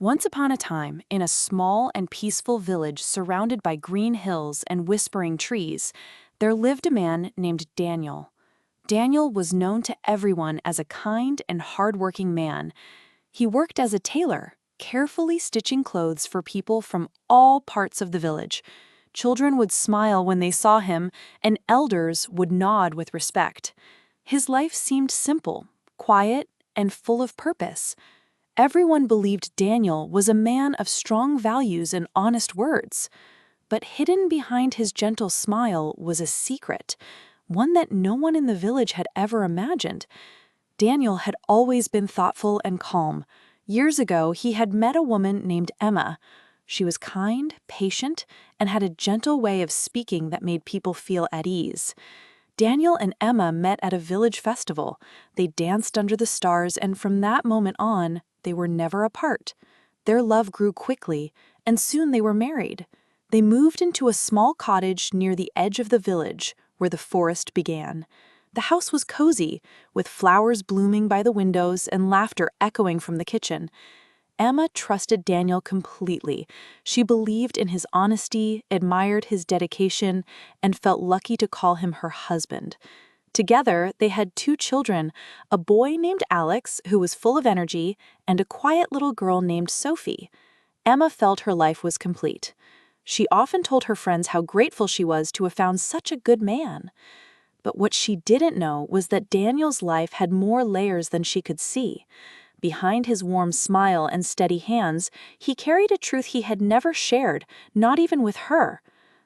Once upon a time, in a small and peaceful village surrounded by green hills and whispering trees, there lived a man named Daniel. Daniel was known to everyone as a kind and hardworking man. He worked as a tailor, carefully stitching clothes for people from all parts of the village. Children would smile when they saw him, and elders would nod with respect. His life seemed simple, quiet, and full of purpose. Everyone believed Daniel was a man of strong values and honest words. But hidden behind his gentle smile was a secret, one that no one in the village had ever imagined. Daniel had always been thoughtful and calm. Years ago, he had met a woman named Emma. She was kind, patient, and had a gentle way of speaking that made people feel at ease. Daniel and Emma met at a village festival. They danced under the stars, and from that moment on, they were never apart. Their love grew quickly, and soon they were married. They moved into a small cottage near the edge of the village, where the forest began. The house was cozy, with flowers blooming by the windows and laughter echoing from the kitchen. Emma trusted Daniel completely. She believed in his honesty, admired his dedication, and felt lucky to call him her husband. Together, they had 2 children, a boy named Alex, who was full of energy, and a quiet little girl named Sophie. Emma felt her life was complete. She often told her friends how grateful she was to have found such a good man. But what she didn't know was that Daniel's life had more layers than she could see. Behind his warm smile and steady hands, he carried a truth he had never shared, not even with her.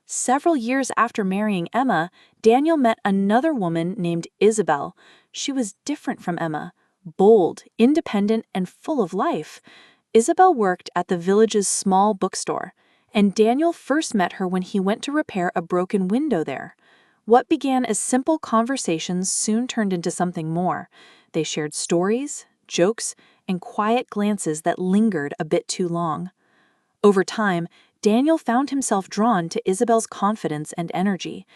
Several years after marrying Emma, Daniel met another woman named Isabel. She was different from Emma, bold, independent, and full of life. Isabel worked at the village's small bookstore, and Daniel first met her when he went to repair a broken window there. What began as simple conversations soon turned into something more. They shared stories, jokes, and quiet glances that lingered a bit too long. Over time, Daniel found himself drawn to Isabel's confidence and energy.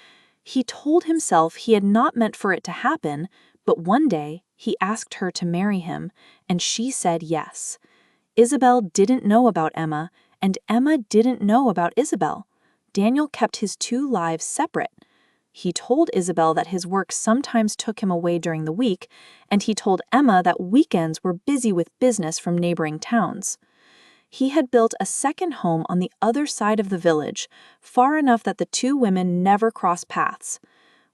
He told himself he had not meant for it to happen, but one day he asked her to marry him, and she said yes. Isabel didn't know about Emma, and Emma didn't know about Isabel. Daniel kept his 2 lives separate. He told Isabel that his work sometimes took him away during the week, and he told Emma that weekends were busy with business from neighboring towns. He had built a second home on the other side of the village, far enough that the 2 women never crossed paths.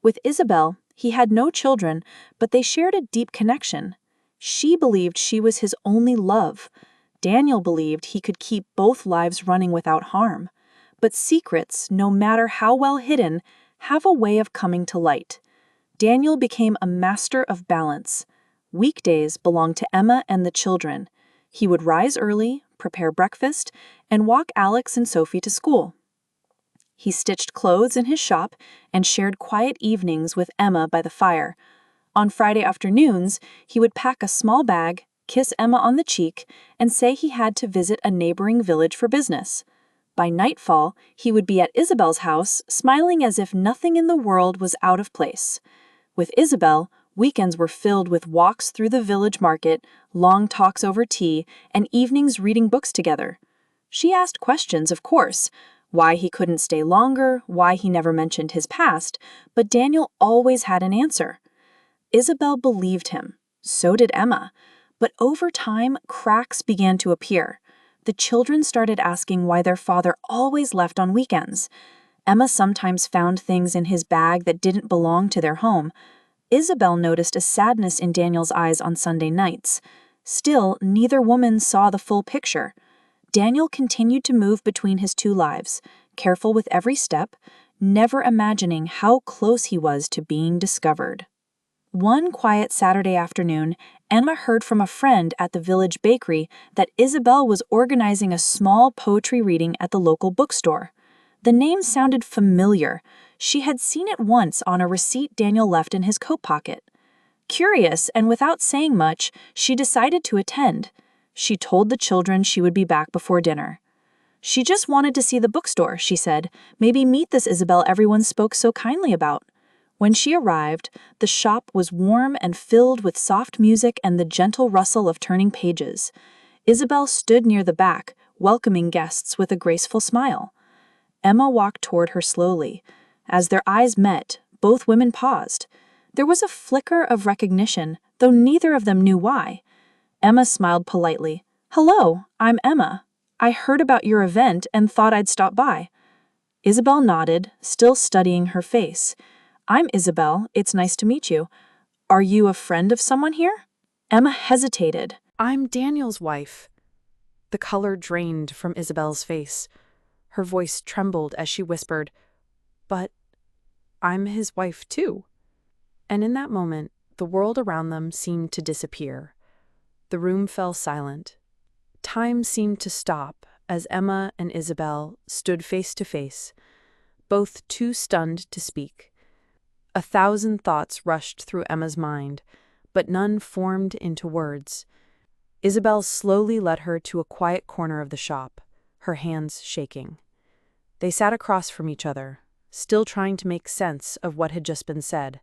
With Isabel, he had no children, but they shared a deep connection. She believed she was his only love. Daniel believed he could keep both lives running without harm. But secrets, no matter how well hidden, have a way of coming to light. Daniel became a master of balance. Weekdays belonged to Emma and the children. He would rise early, prepare breakfast, and walk Alex and Sophie to school. He stitched clothes in his shop and shared quiet evenings with Emma by the fire. On Friday afternoons, he would pack a small bag, kiss Emma on the cheek, and say he had to visit a neighboring village for business. By nightfall, he would be at Isabel's house, smiling as if nothing in the world was out of place. With Isabel, weekends were filled with walks through the village market, long talks over tea, and evenings reading books together. She asked questions, of course, why he couldn't stay longer, why he never mentioned his past, but Daniel always had an answer. Isabel believed him. So did Emma. But over time, cracks began to appear. The children started asking why their father always left on weekends. Emma sometimes found things in his bag that didn't belong to their home. Isabel noticed a sadness in Daniel's eyes on Sunday nights. Still, neither woman saw the full picture. Daniel continued to move between his 2 lives, careful with every step, never imagining how close he was to being discovered. One quiet Saturday afternoon, Emma heard from a friend at the village bakery that Isabel was organizing a small poetry reading at the local bookstore. The name sounded familiar. She had seen it once on a receipt Daniel left in his coat pocket. Curious, and without saying much, she decided to attend. She told the children she would be back before dinner. She just wanted to see the bookstore, she said. Maybe meet this Isabel everyone spoke so kindly about. When she arrived, the shop was warm and filled with soft music and the gentle rustle of turning pages. Isabel stood near the back, welcoming guests with a graceful smile. Emma walked toward her slowly. As their eyes met, both women paused. There was a flicker of recognition, though neither of them knew why. Emma smiled politely. "Hello, I'm Emma. I heard about your event and thought I'd stop by." Isabel nodded, still studying her face. "I'm Isabel. It's nice to meet you. Are you a friend of someone here?" Emma hesitated. "I'm Daniel's wife." The color drained from Isabel's face. Her voice trembled as she whispered, "But I'm his wife too." And in that moment, the world around them seemed to disappear. The room fell silent. Time seemed to stop as Emma and Isabel stood face to face, both too stunned to speak. 1,000 thoughts rushed through Emma's mind, but none formed into words. Isabel slowly led her to a quiet corner of the shop, her hands shaking. They sat across from each other, still trying to make sense of what had just been said.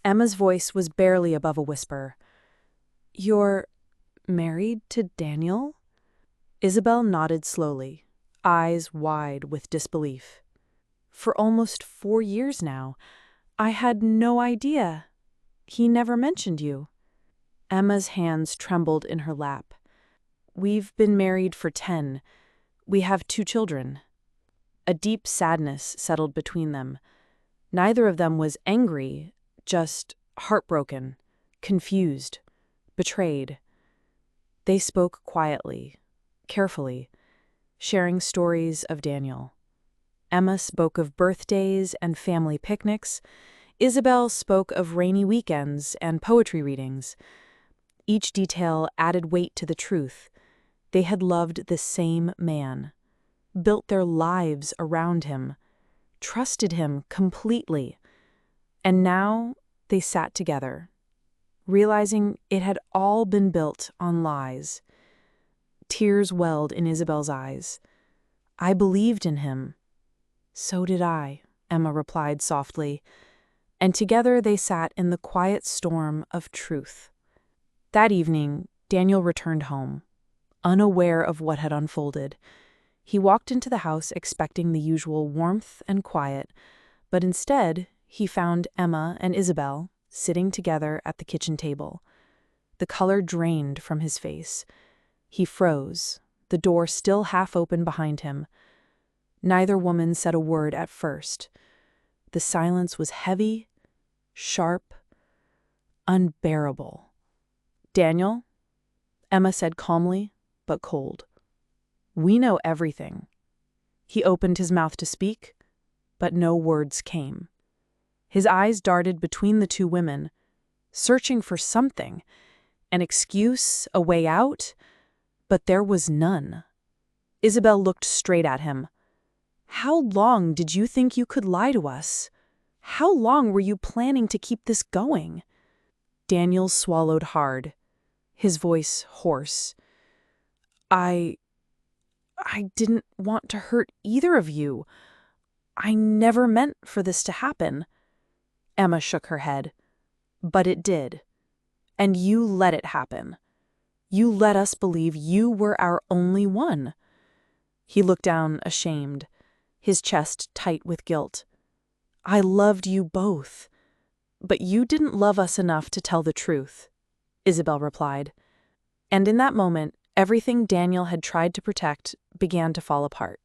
Emma's voice was barely above a whisper. "You're married to Daniel?" Isabel nodded slowly, eyes wide with disbelief. "For almost 4 years now. I had no idea. He never mentioned you." Emma's hands trembled in her lap. "We've been married for 10. We have 2 children." A deep sadness settled between them. Neither of them was angry, just heartbroken, confused, betrayed. They spoke quietly, carefully, sharing stories of Daniel. Emma spoke of birthdays and family picnics. Isabel spoke of rainy weekends and poetry readings. Each detail added weight to the truth. They had loved the same man, built their lives around him, trusted him completely. And now they sat together, realizing it had all been built on lies. Tears welled in Isabel's eyes. "I believed in him." "So did I," Emma replied softly, and together they sat in the quiet storm of truth. That evening, Daniel returned home, unaware of what had unfolded. He walked into the house expecting the usual warmth and quiet, but instead, he found Emma and Isabel sitting together at the kitchen table. The color drained from his face. He froze, the door still half open behind him. Neither woman said a word at first. The silence was heavy, sharp, unbearable. "Daniel," Emma said calmly, but cold. "We know everything." He opened his mouth to speak, but no words came. His eyes darted between the 2 women, searching for something, an excuse, a way out, but there was none. Isabel looked straight at him. "How long did you think you could lie to us? How long were you planning to keep this going?" Daniel swallowed hard, his voice hoarse. I didn't want to hurt either of you. I never meant for this to happen." Emma shook her head. "But it did. And you let it happen. You let us believe you were our only one." He looked down, ashamed, his chest tight with guilt. "I loved you both. But you didn't love us enough to tell the truth," Isabel replied. And in that moment, everything Daniel had tried to protect began to fall apart.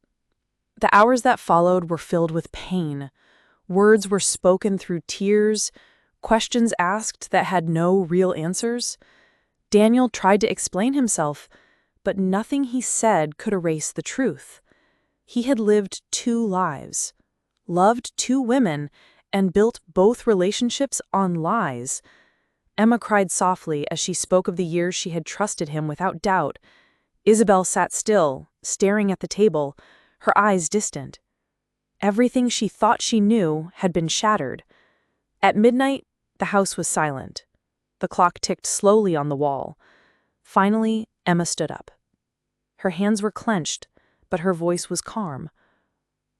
The hours that followed were filled with pain. Words were spoken through tears, questions asked that had no real answers. Daniel tried to explain himself, but nothing he said could erase the truth. He had lived 2 lives, loved 2 women, and built both relationships on lies. Emma cried softly as she spoke of the years she had trusted him without doubt. Isabel sat still, staring at the table, her eyes distant. Everything she thought she knew had been shattered. At midnight, the house was silent. The clock ticked slowly on the wall. Finally, Emma stood up. Her hands were clenched, but her voice was calm.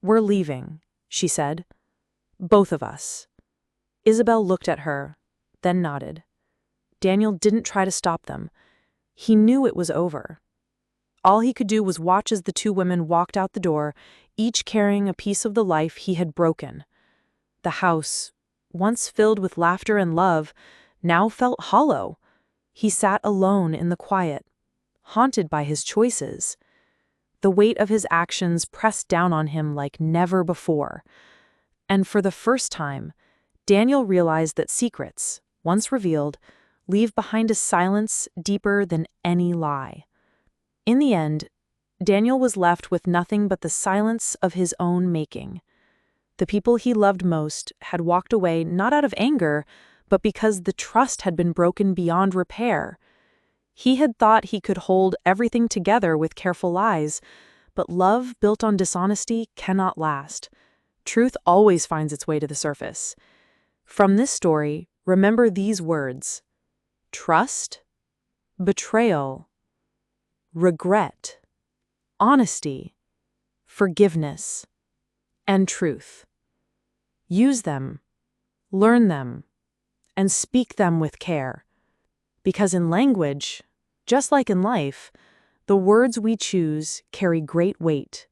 "We're leaving," she said. "Both of us." Isabel looked at her, then nodded. Daniel didn't try to stop them. He knew it was over. All he could do was watch as the two women walked out the door, each carrying a piece of the life he had broken. The house, once filled with laughter and love, now felt hollow. He sat alone in the quiet, haunted by his choices. The weight of his actions pressed down on him like never before. And for the first time, Daniel realized that secrets, once revealed, leave behind a silence deeper than any lie. In the end, Daniel was left with nothing but the silence of his own making. The people he loved most had walked away not out of anger, but because the trust had been broken beyond repair. He had thought he could hold everything together with careful lies, but love built on dishonesty cannot last. Truth always finds its way to the surface. From this story, remember these words: trust, betrayal, regret, honesty, forgiveness, and truth. Use them, learn them, and speak them with care. Because in language, just like in life, the words we choose carry great weight.